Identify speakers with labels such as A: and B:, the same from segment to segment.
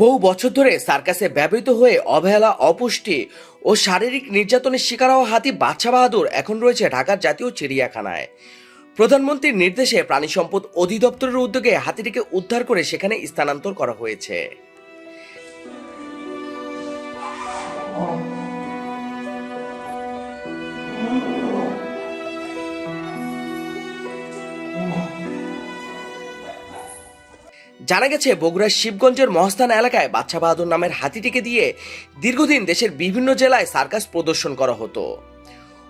A: বহু বছর ধরে সার্কাসে ব্যবহৃত হয়ে অবহেলা, অপুষ্টি ও শারীরিক নির্যাতনের শিকার হওয়া হাতি বাদশা বাহাদুর এখন রয়েছে ঢাকার জাতীয় চিড়িয়াখানায়। প্রধানমন্ত্রীর নির্দেশে প্রাণী সম্পদ অধিদপ্তরের উদ্যোগে হাতিটিকে উদ্ধার করে সেখানে স্থানান্তর করা হয়েছে। জানা গেছে, বগুড়ার শিবগঞ্জের মহাস্থান এলাকায় বাদশা বাহাদুর নামের হাতিটিকে দিয়ে দীর্ঘদিন দেশের বিভিন্ন জেলায় সার্কাস প্রদর্শন করা হতো।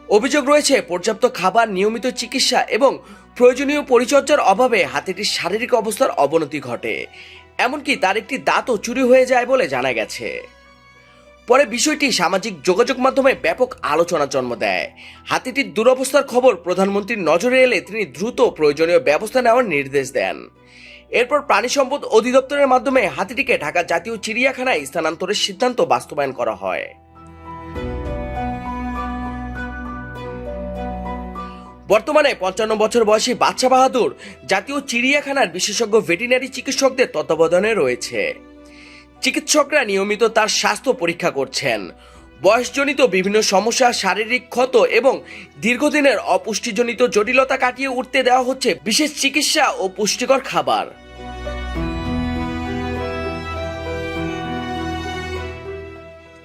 A: অভিযোগ রয়েছে, পর্যাপ্ত খাবার, নিয়মিত চিকিৎসা এবং প্রয়োজনীয় পরিচর্যার অভাবে হাতিটির শারীরিক অবস্থার অবনতি ঘটে। এমনকি তার একটি দাঁতও চুরি হয়ে যায় বলে জানা গেছে। পরে বিষয়টি সামাজিক যোগাযোগ মাধ্যমে ব্যাপক আলোচনার জন্ম দেয়। হাতিটির দুরবস্থার খবর প্রধানমন্ত্রীর নজরে এলে তিনি দ্রুত প্রয়োজনীয় ব্যবস্থা নেওয়ার নির্দেশ দেন। এরপর প্রাণী সম্পদ অধিদপ্তরের মাধ্যমে হাতিটিকে ঢাকা জাতীয় চিড়িয়াখানায় স্থানান্তরের সিদ্ধান্ত বাস্তবায়ন করা হয়। বর্তমানে 55 বছর বয়সী বাদশা বাহাদুর জাতীয় চিড়িয়াখানার বিশেষজ্ঞ ভেটেরিনারি চিকিৎসকদের তত্ত্বাবধানে রয়েছে। চিকিৎসকরা নিয়মিত তার স্বাস্থ্য পরীক্ষা করছেন। বয়সজনিত বিভিন্ন সমস্যা, শারীরিক ক্ষত এবং দীর্ঘদিনের অপুষ্টিজনিত জটিলতা কাটিয়ে উঠতে দেওয়া হচ্ছে বিশেষ চিকিৎসা ও পুষ্টিকর খাবার।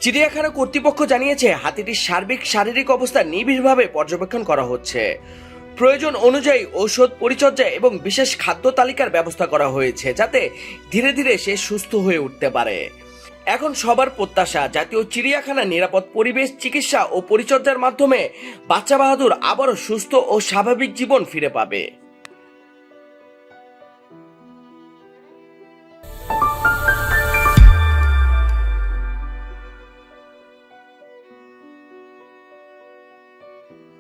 A: চিড়িয়াখানা কর্তৃপক্ষ জানিয়েছে, হাতিটির সার্বিক শারীরিক অবস্থা নিবিড়ভাবে পর্যবেক্ষণ করা হচ্ছে। প্রয়োজন অনুযায়ী ঔষধ, পরিচর্যা এবং বিশেষ খাদ্য তালিকার ব্যবস্থা করা হয়েছে, যাতে ধীরে ধীরে সে সুস্থ হয়ে উঠতে পারে। এখন সবার প্রত্যাশা, জাতীয় চিড়িয়াখানা নিরাপদ পরিবেশ, চিকিৎসা ও পরিচর্যার মাধ্যমে বাদশা বাহাদুর আবারও সুস্থ ও স্বাভাবিক জীবন ফিরে পাবে।